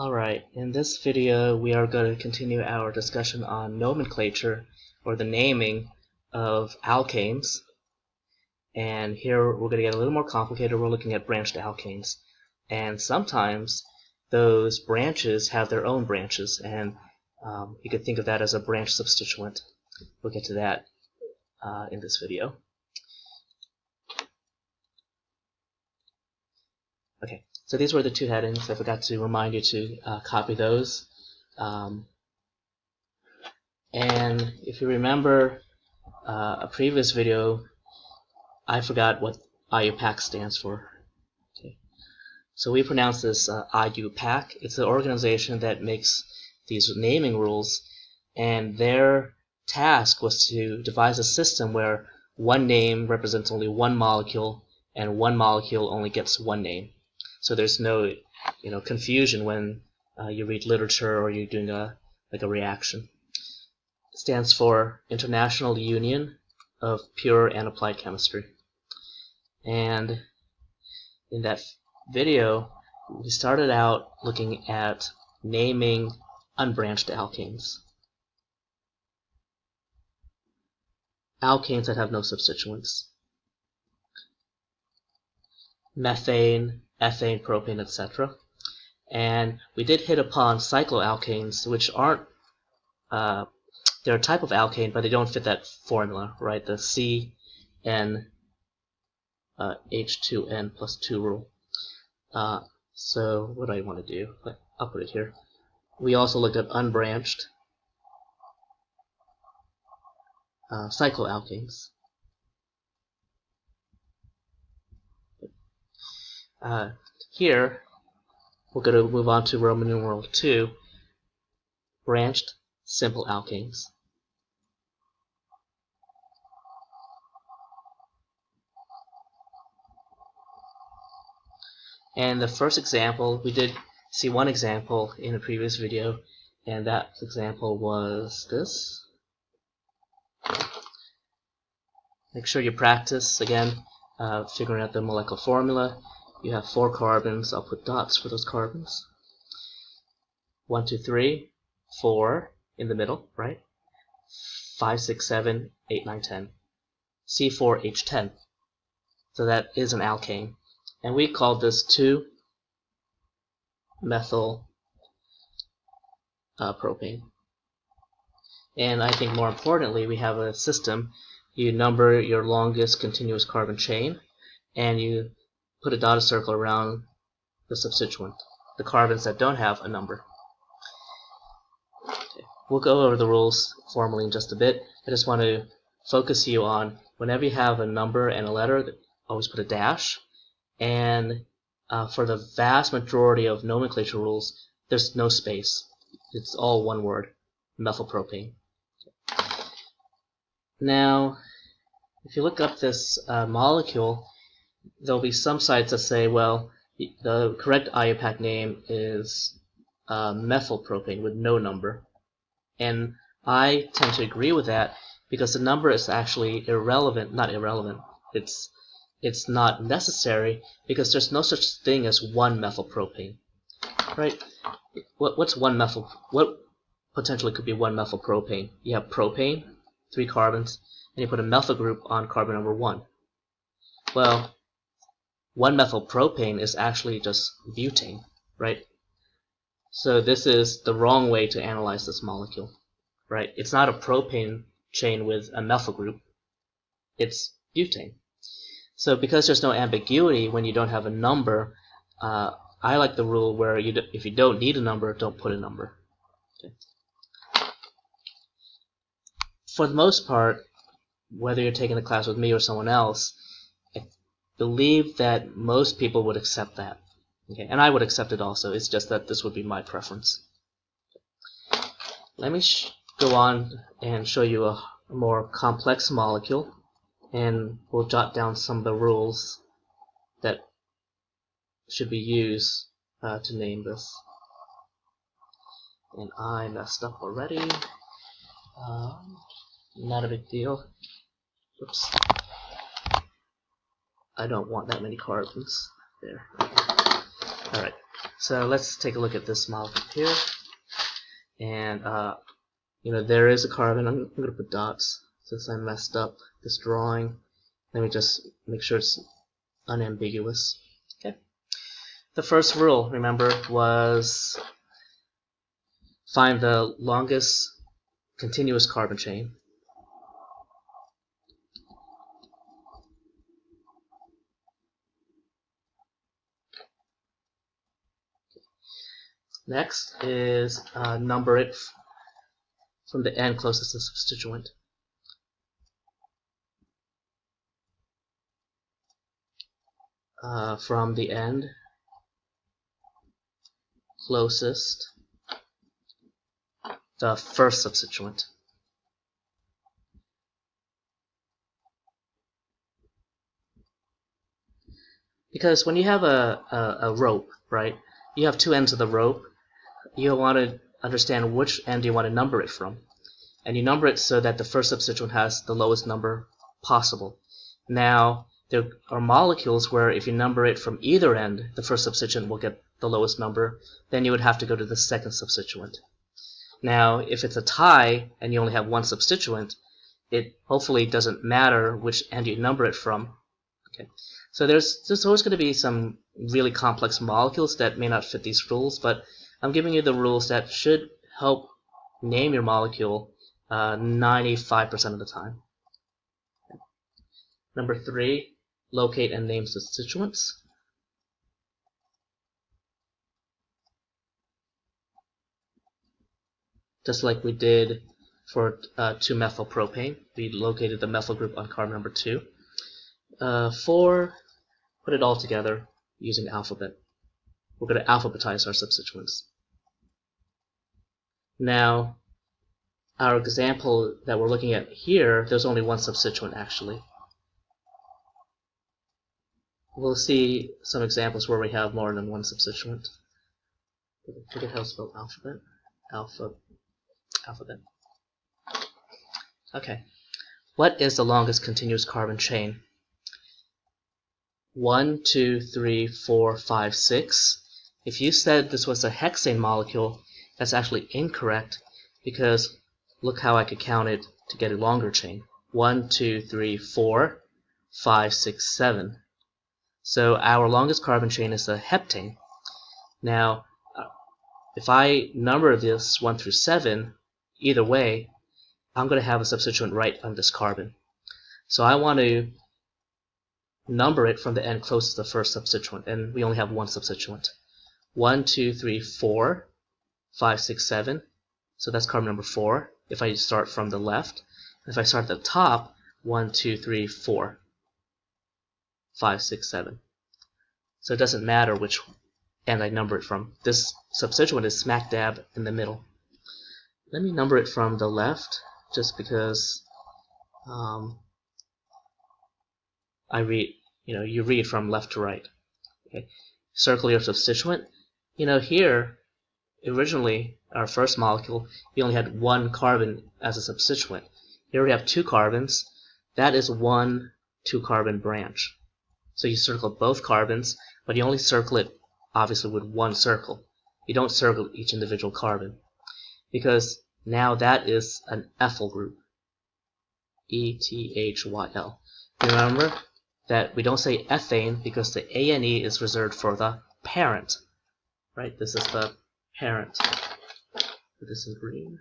Alright, in this video we are going to continue our discussion on nomenclature, or the naming of alkanes. And here we're going to get a little more complicated. We're looking at branched alkanes. And sometimes those branches have their own branches, and you could think of that as a branch substituent. We'll get to that in this video. Okay, so these were the two headings. I forgot to remind you to copy those. And if you remember a previous video, I forgot what IUPAC stands for. Okay. So we pronounce this IUPAC. It's an organization that makes these naming rules, and their task was to devise a system where one name represents only one molecule, and one molecule only gets one name. So there's no, confusion when you read literature or you're doing a reaction. It stands for International Union of Pure and Applied Chemistry. And in that video, we started out looking at naming unbranched alkanes. Alkanes that have no substituents. Methane, ethane, propane, etc. And we did hit upon cycloalkanes, which aren't, they're a type of alkane, but they don't fit that formula, right? The CN H2N plus 2 rule. So what do I want to do? I'll put it here. We also looked at unbranched cycloalkanes. Here, we're going to move on to Roman numeral 2, branched simple alkanes. And the first example, we did see one example in a previous video, and that example was this. Make sure you practice, again, figuring out the molecular formula. You have 4 carbons. I'll put dots for those carbons. 1, 2, 3, 4 in the middle, right? 5, 6, 7, 8, 9, 10. C4H10. So that is an alkane. And we called this 2-methyl propane. And I think more importantly, we have a system. You number your longest continuous carbon chain, and you put a dotted circle around the substituent, the carbons that don't have a number. Okay. We'll go over the rules formally in just a bit. I just want to focus you on whenever you have a number and a letter, always put a dash. And for the vast majority of nomenclature rules, there's no space. It's all one word, methylpropane. Now, if you look up this molecule, there'll be some sites that say, well, the correct IUPAC name is methylpropane with no number. And I tend to agree with that because the number is actually irrelevant, not irrelevant. It's not necessary because there's no such thing as one methylpropane, right? What potentially could be one methylpropane? You have propane, 3 carbons, and you put a methyl group on carbon number 1. Well, 1-methylpropane is actually just butane, right? So this is the wrong way to analyze this molecule, right? It's not a propane chain with a methyl group. It's butane. So because there's no ambiguity when you don't have a number, I like the rule where if you don't need a number, don't put a number. Okay. For the most part, whether you're taking the class with me or someone else, I believe that most people would accept that. Okay, and I would accept it also. It's just that this would be my preference. Let me go on and show you a more complex molecule, and we'll jot down some of the rules that should be used to name this. And I messed up already. Not a big deal. Oops. I don't want that many carbons there. Alright, So let's take a look at this molecule here. And there is a carbon. I'm going to put dots since I messed up this drawing. Let me just make sure it's unambiguous. Okay. The first rule, remember, was find the longest continuous carbon chain. Next is number it from the end closest to the substituent. From the end closest the first substituent. Because when you have a rope, right, you have two ends of the rope. You want to understand which end you want to number it from. And you number it so that the first substituent has the lowest number possible. Now, there are molecules where if you number it from either end, the first substituent will get the lowest number. Then you would have to go to the second substituent. Now, if it's a tie and you only have one substituent, it hopefully doesn't matter which end you number it from. Okay. So there's always going to be some really complex molecules that may not fit these rules, but I'm giving you the rules that should help name your molecule 95% of the time. Okay. Number 3, locate and name substituents. Just like we did for 2-methylpropane, we located the methyl group on carbon number 2. 4, put it all together using alphabet. We're going to alphabetize our substituents. Now, our example that we're looking at here, there's only one substituent actually. We'll see some examples where we have more than one substituent. Forget how to spell alphabet. Alphabet. Okay. What is the longest continuous carbon chain? 1, 2, 3, 4, 5, 6. If you said this was a hexane molecule, that's actually incorrect because look how I could count it to get a longer chain. 1, 2, 3, 4, 5, 6, 7. So our longest carbon chain is a heptane. Now, if I number this 1 through 7, either way, I'm going to have a substituent right on this carbon. So I want to number it from the end closest to the first substituent, and we only have one substituent. 1, 2, 3, 4, 5, 6, 7. So that's carbon number 4 if I start from the left. If I start at the top, 1, 2, 3, 4, 5, 6, 7. So it doesn't matter which end I number it from. This substituent is smack dab in the middle. Let me number it from the left just because you read from left to right. Okay. Circle your substituent. Here, originally, our first molecule, we only had one carbon as a substituent. Here we have 2 carbons. That is one 2-carbon branch. So you circle both carbons, but you only circle it, obviously, with one circle. You don't circle each individual carbon, because now that is an ethyl group. ETHYL. Remember that we don't say ethane because the ANE is reserved for the parent. Right? This is the parent. Put this in green.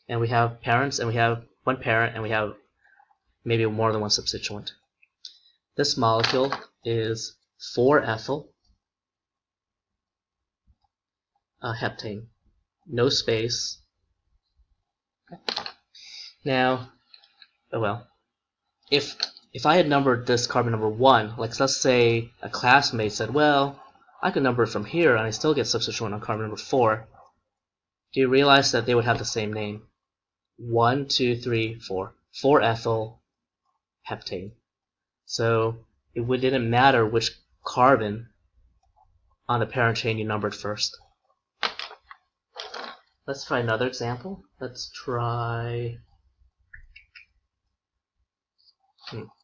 And we have parents, and we have one parent, and we have maybe more than one substituent. This molecule is 4-ethyl heptane. No space. Okay. Now, if I had numbered this carbon number 1, like let's say a classmate said, well, I could number it from here and I still get substituent on carbon number 4. Do you realize that they would have the same name? 1, 2, 3, 4. 4-ethyl heptane. So it didn't matter which carbon on the parent chain you numbered first. Let's try another example. Let's try...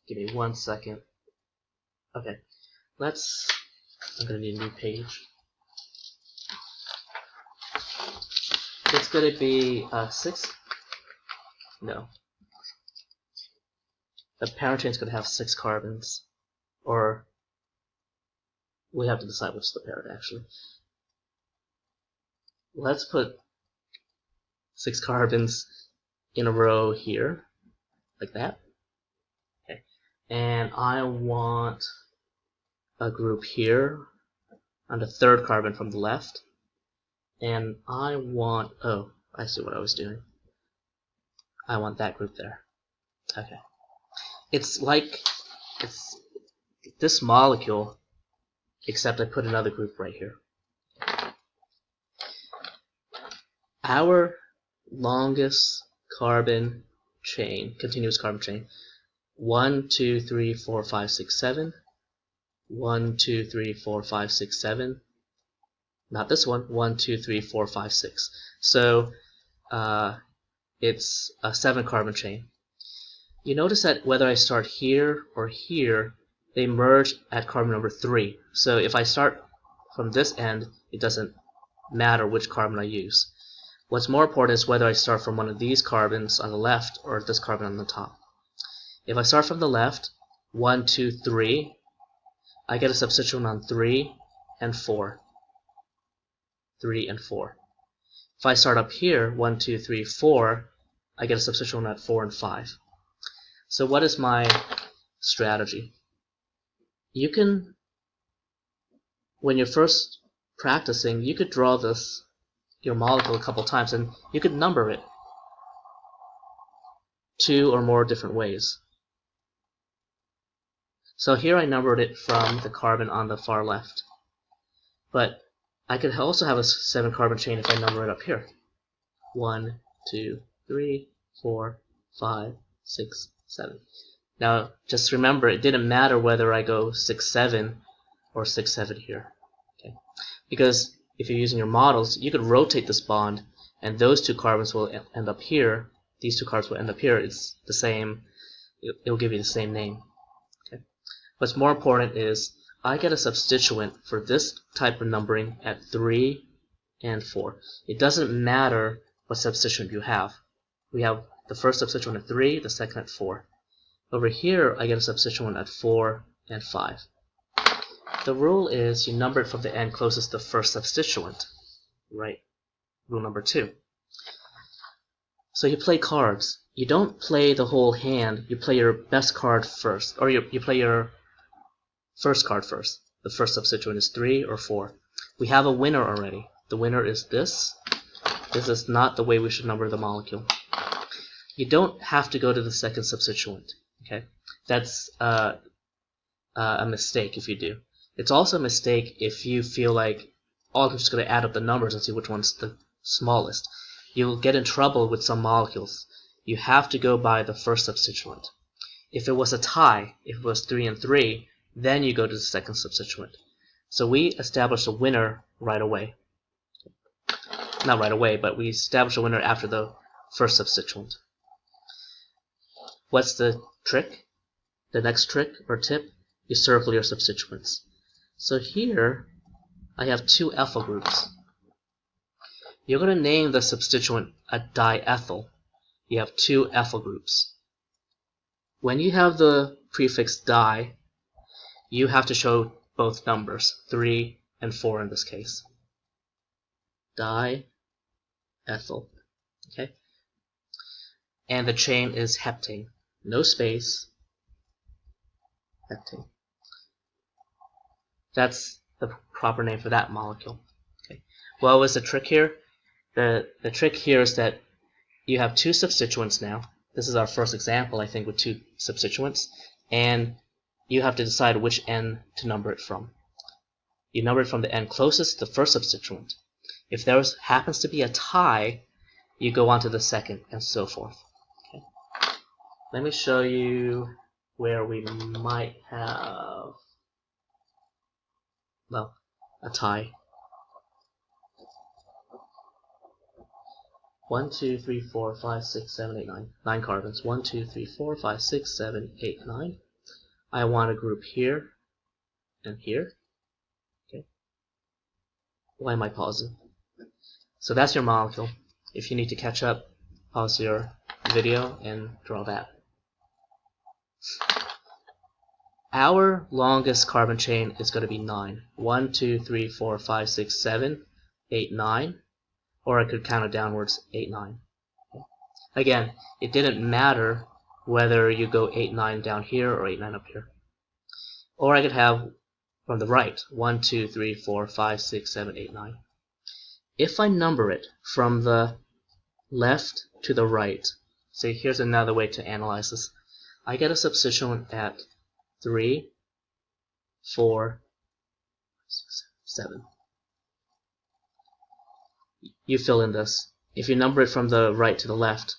Give me 1 second. Okay, let's I'm going to need a new page. It's going to be 6. No. The parent chain is going to have 6 carbons. Or we have to decide which is the parent actually. Let's put 6 carbons in a row here, like that. Okay. And I want a group here on the 3rd carbon from the left. And I want, oh, I see what I was doing. I want that group there. Okay. It's this molecule, except I put another group right here. Our longest carbon chain, continuous carbon chain, 1, 2, 3, 4, 5, 6, 7. 1, 2, 3, 4, 5, 6, 7. Not this one. 1, 2, 3, 4, 5, 6. So it's a 7 carbon chain. You notice that whether I start here or here, they merge at carbon number 3. So if I start from this end, it doesn't matter which carbon I use. What's more important is whether I start from one of these carbons on the left or this carbon on the top. If I start from the left, 1, 2, 3, I get a substituent on 3 and 4. 3 and 4. If I start up here, 1, 2, 3, 4, I get a substituent at 4 and 5. So what is my strategy? You can, when you're first practicing, you could draw your molecule a couple times and you could number it 2 or more different ways. So here I numbered it from the carbon on the far left. But I could also have a 7 carbon chain if I number it up here. 1, 2, 3, 4, 5, 6, 7. Now just remember, it didn't matter whether I go 6, 7 or 6, 7 here. Okay? Because if you're using your models, you could rotate this bond and those 2 carbons will end up here. These 2 carbons will end up here. It's the same. It will give you the same name. Okay? What's more important is I get a substituent for this type of numbering at 3 and 4. It doesn't matter what substituent you have. We have the first substituent at 3, the second at 4. Over here, I get a substituent at 4 and 5. The rule is you number it from the end closest to the first substituent. Right? Rule number 2. So you play cards. You don't play the whole hand. You play your best card first. Or you play your first card first. The first substituent is 3 or 4. We have a winner already. The winner is this. This is not the way we should number the molecule. You don't have to go to the second substituent. Okay, that's a mistake if you do. It's also a mistake if you feel like, oh, I'm just going to add up the numbers and see which one's the smallest. You'll get in trouble with some molecules. You have to go by the first substituent. If it was a tie, if it was 3 and 3, then you go to the second substituent. So we established a winner right away. Not right away, but we established a winner after the first substituent. What's the trick? The next trick or tip? You circle your substituents. So here I have 2 ethyl groups. You're going to name the substituent a diethyl. You have 2 ethyl groups. When you have the prefix di, you have to show both numbers, 3 and 4 in this case. Diethyl. Okay? And the chain is heptane. No space. Heptane. That's the proper name for that molecule. Okay. What was the trick here? The trick here is that you have 2 substituents now. This is our first example, I think, with 2 substituents. And you have to decide which end to number it from. You number it from the end closest to the first substituent. If there happens to be a tie, you go on to the second, and so forth. Okay. Let me show you where we might have, well, a tie. 1, 2, 3, 4, 5, 6, 7, 8, 9. 9 carbons. 1, 2, 3, 4, 5, 6, 7, 8, 9. I want a group here and here. Why am I pausing? So that's your molecule. If you need to catch up, pause your video and draw that. Our longest carbon chain is going to be 9. 1, 2, 3, 4, 5, 6, 7, 8, 9. Or I could count it downwards, 8, 9. Okay. Again, it didn't matter whether you go 8, 9 down here or 8, 9 up here. Or I could have from the right, 1, 2, 3, 4, 5, 6, 7, 8, 9. If I number it from the left to the right, say here's another way to analyze this. I get a substituent at 3, 4, 6, 7. You fill in this. If you number it from the right to the left,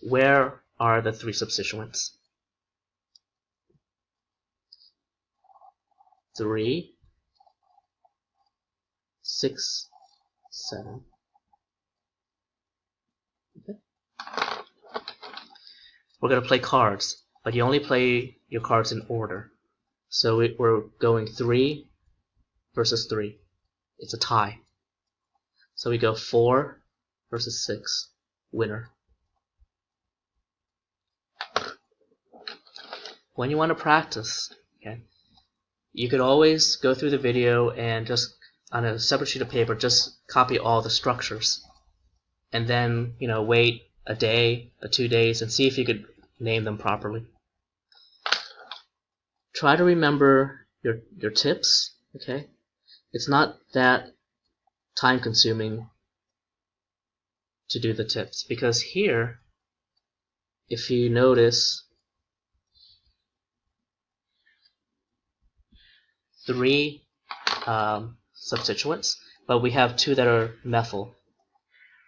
where are the 3 substituents? 3, 6, 7. Okay. We're going to play cards, but you only play your cards in order. So we're going 3 versus 3. It's a tie. So we go 4 versus 6. Winner. When you want to practice, okay, you could always go through the video and just on a separate sheet of paper just copy all the structures, and then wait a day, 2 days, and see if you could name them properly. Try to remember your tips. Okay, it's not that time consuming to do the tips, because here, if you notice, 3 substituents, but we have 2 that are methyl.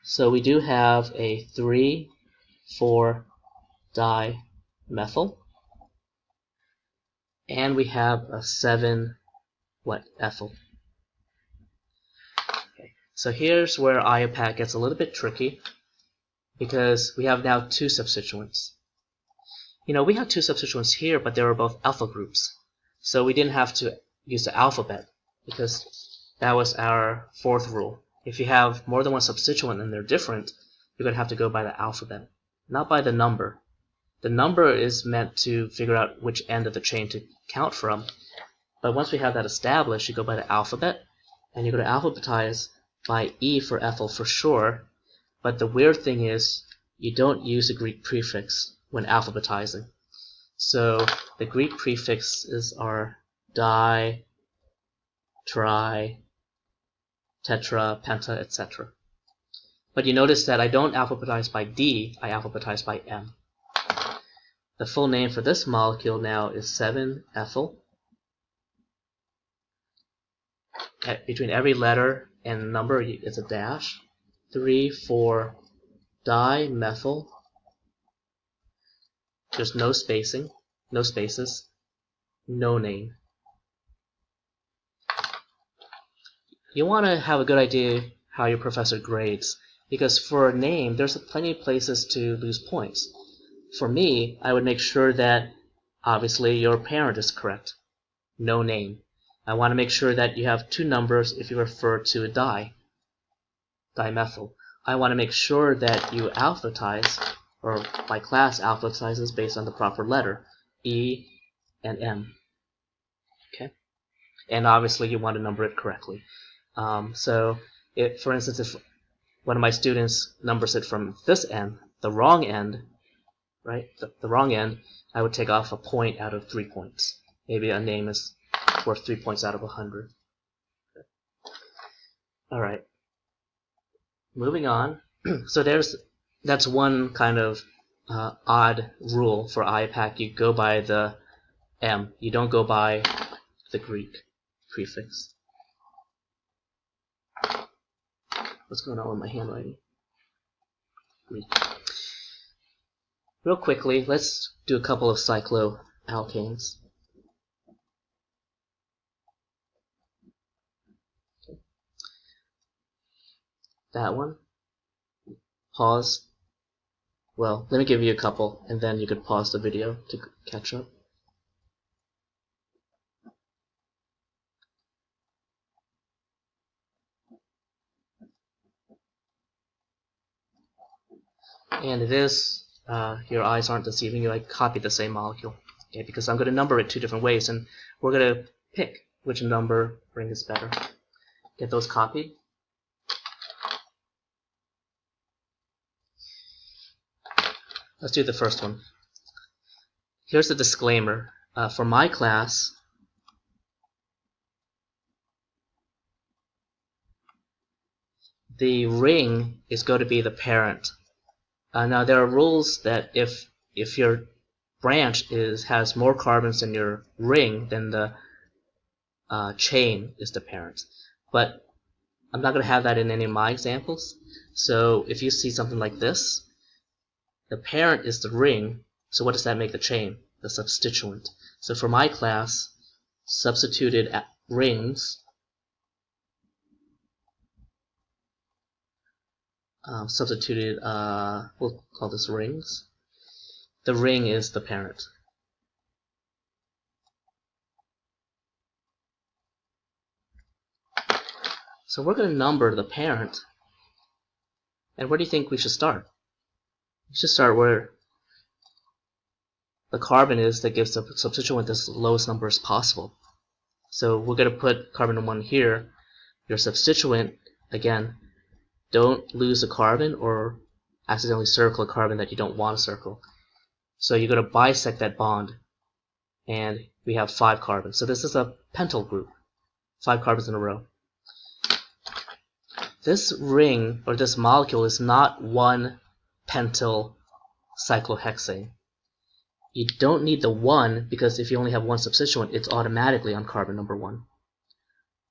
So we do have a 3,4-dimethyl, and we have a 7-ethyl. Okay. So here's where IUPAC gets a little bit tricky, because we have now 2 substituents. We have 2 substituents here, but they were both alpha groups. So we didn't have to use the alphabet, because that was our 4th rule. If you have more than one substituent and they're different, you're going to have to go by the alphabet, not by the number. The number is meant to figure out which end of the chain to count from. But once we have that established, you go by the alphabet, and you're going to alphabetize by E for ethyl for sure. But the weird thing is, you don't use a Greek prefix when alphabetizing. So the Greek prefixes are di, tri, tetra, penta, etc. But you notice that I don't alphabetize by D, I alphabetize by M. The full name for this molecule now is 7-ethyl. Between every letter and number is a dash. 3,4-dimethyl. There's no spacing, no spaces, no name. You want to have a good idea how your professor grades, because for a name, there's plenty of places to lose points. For me, I would make sure that obviously your parent is correct. No name. I want to make sure that you have 2 numbers if you refer to a dimethyl. I want to make sure that you alphabetize, or my class alphabetizes based on the proper letter, E and M. Okay? And obviously you want to number it correctly. So, for instance, if one of my students numbers it from this end, the wrong end, right? The wrong end, I would take off a point out of 3 points. Maybe a name is worth 3 points out of 100. Okay. All right. Moving on. So that's one kind of odd rule for IUPAC. You go by the M. You don't go by the Greek prefix. What's going on with my handwriting? Greek. Real quickly, let's do a couple of cycloalkanes. Okay. That one. Pause. Well, let me give you a couple, and then you could pause the video to catch up. And it is, your eyes aren't deceiving you, I copied the same molecule. Okay, because I'm going to number it 2 different ways, and we're going to pick which number ring is better. Get those copied. Let's do the first one. Here's the disclaimer. For my class, the ring is going to be the parent. Now there are rules that if your branch has more carbons than your ring, then the chain is the parent. But I'm not going to have that in any of my examples. So if you see something like this, the parent is the ring. So what does that make the chain? The substituent. So for my class, substituted rings we'll call this rings. The ring is the parent. So we're going to number the parent. And where do you think we should start? We should start where the carbon is that gives the substituent the lowest number as possible. So we're going to put carbon 1 here. Your substituent, again, don't lose a carbon or accidentally circle a carbon that you don't want to circle. So you're going to bisect that bond, and we have 5 carbons. So this is a pentyl group, 5 carbons in a row. This ring, or this molecule, is not 1 pentyl cyclohexane. You don't need the 1, because if you only have 1 substituent, it's automatically on carbon number 1.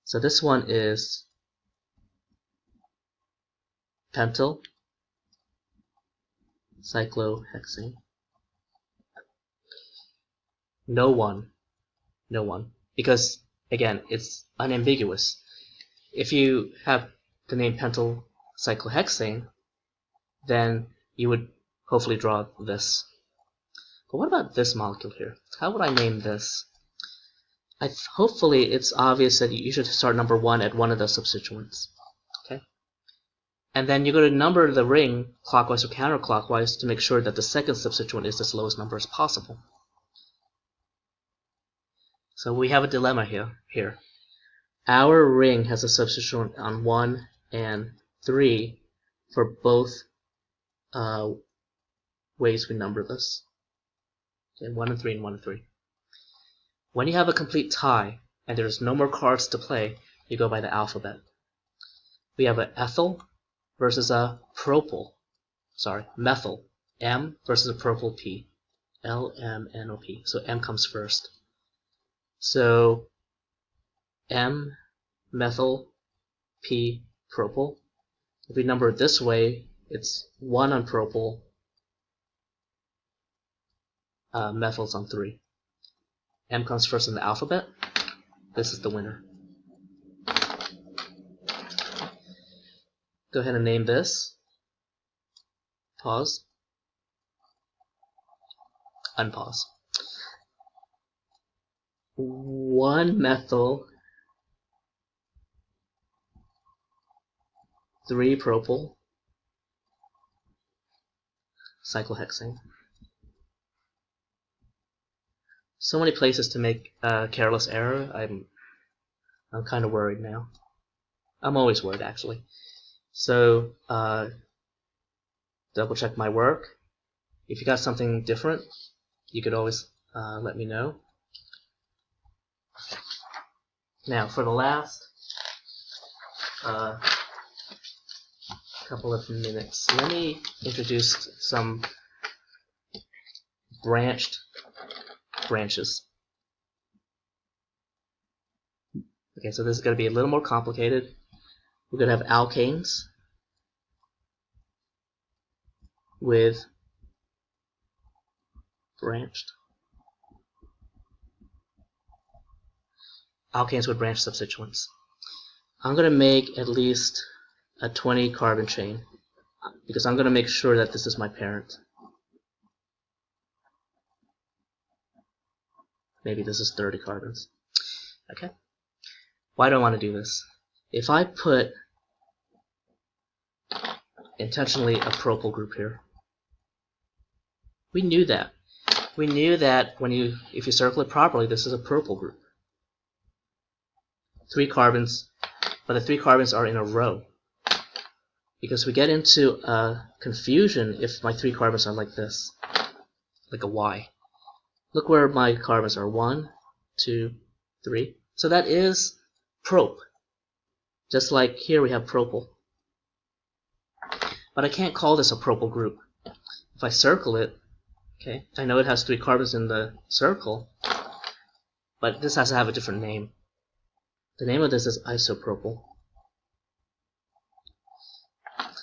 So this one is pentyl cyclohexane. No 1. No 1. Because, again, it's unambiguous. If you have the name pentyl cyclohexane, then you would hopefully draw this. But what about this molecule here? How would I name this? Hopefully it's obvious that you should start number 1 at one of the substituents. Okay? And then you're going to number the ring clockwise or counterclockwise to make sure that the second substituent is the lowest number as possible. So we have a dilemma here. Our ring has a substituent on 1 and 3 for both ways we number this. Okay, 1 and 3 and 1 and 3. When you have a complete tie and there's no more cards to play, you go by the alphabet. We have an ethyl versus a propyl. Sorry, methyl. M versus a propyl P. L-M-N-O-P. So M comes first. So M, methyl, P, propyl. If we number it this way, it's 1 on propyl, methyl's on 3. M comes first in the alphabet. This is the winner. Go ahead and name this. Pause. Unpause. 1-methyl, 3-propyl, cyclohexane. So many places to make a careless error. I'm kind of worried now. I'm always worried, actually. So double check my work. If you got something different, you could always let me know. Now, for the last couple of minutes, let me introduce some branches. Okay, so this is going to be a little more complicated. We're going to have alkanes with branched. Alkanes with branched substituents. I'm going to make at least a 20 carbon chain because I'm going to make sure that this is my parent. Maybe this is 30 carbons. Okay. Why do I want to do this? If I put intentionally a propyl group here, We knew that. We knew that if you circle it properly, this is a propyl group. 3 carbons, but the 3 carbons are in a row. Because we get into confusion if my 3 carbons are like this, like a Y. Look where my carbons are, 1, 2, 3. So that is prop. Just like here we have propyl. But I can't call this a propyl group. If I circle it, okay, I know it has 3 carbons in the circle, but this has to have a different name. The name of this is isopropyl.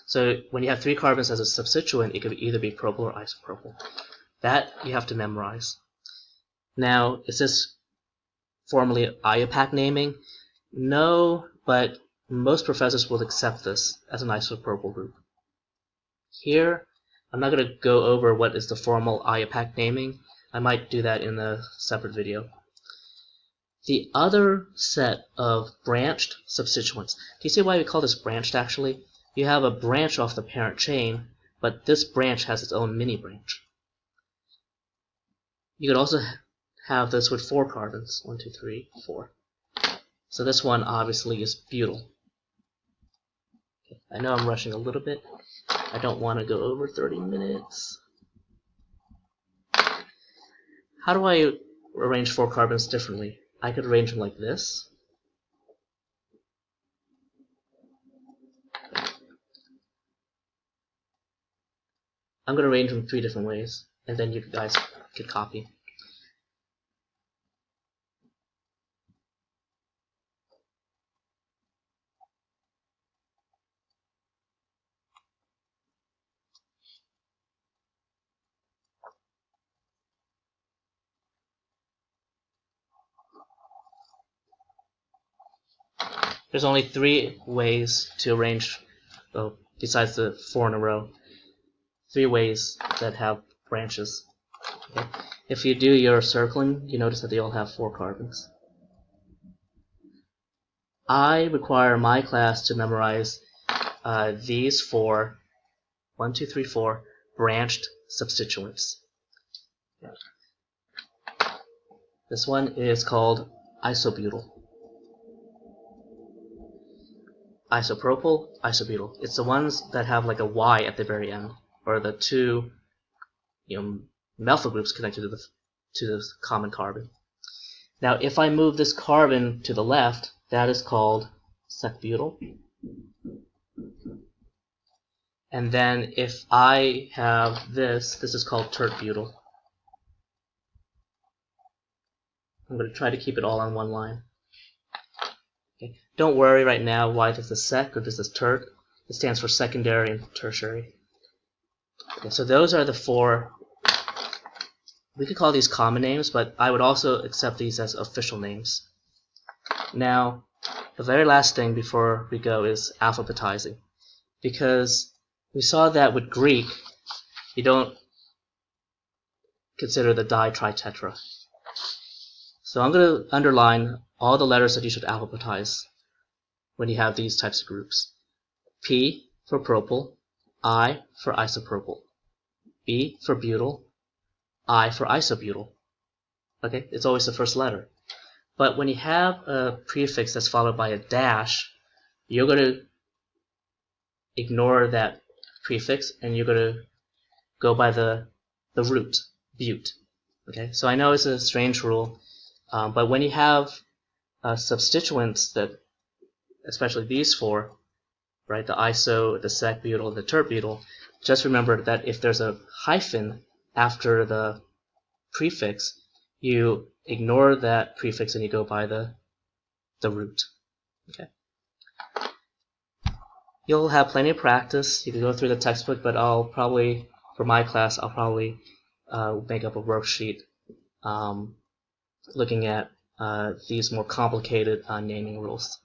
So when you have 3 carbons as a substituent, it could either be propyl or isopropyl. That you have to memorize. Now, is this formally IUPAC naming? No, but most professors will accept this as an isopropyl group. Here, I'm not going to go over what is the formal IUPAC naming. I might do that in a separate video. The other set of branched substituents. Do you see why we call this branched actually? You have a branch off the parent chain, but this branch has its own mini branch. You could also have this with 4 carbons. 1, 2, 3, 4. So this one obviously is butyl. Okay, I know I'm rushing a little bit. I don't want to go over 30 minutes. How do I arrange 4 carbons differently? I could arrange them like this. I'm going to arrange them 3 different ways, and then you guys could copy. There's only 3 ways to arrange, well, besides the 4 in a row, 3 ways that have branches. Okay. If you do your circling, you notice that they all have 4 carbons. I require my class to memorize these 4, 1, 2, 3, 4 branched substituents. This one is called isobutyl. Isopropyl, isobutyl. It's the ones that have like a Y at the very end, or the 2 methyl groups connected to the common carbon. Now, if I move this carbon to the left, that is called secbutyl. And then if I have this is called tertbutyl. I'm going to try to keep it all on one line. Okay. Don't worry right now why this is sec or this is tert. It stands for secondary and tertiary. Okay, so those are the 4. We could call these common names, but I would also accept these as official names. Now, the very last thing before we go is alphabetizing. Because we saw that with Greek, you don't consider the di-tritetra. So I'm going to underline all the letters that you should alphabetize when you have these types of groups. P for propyl, I for isopropyl, B for butyl, I for isobutyl. Okay, it's always the first letter. But when you have a prefix that's followed by a dash, you're going to ignore that prefix and you're going to go by the root, but. Okay, so I know it's a strange rule, but when you have substituents that, especially these 4, right, the iso, the secbutyl, the tertbutyl, just remember that if there's a hyphen after the prefix, you ignore that prefix and you go by the root. Okay. You'll have plenty of practice. You can go through the textbook, but I'll probably, for my class, I'll probably make up a worksheet looking at these more complicated naming rules.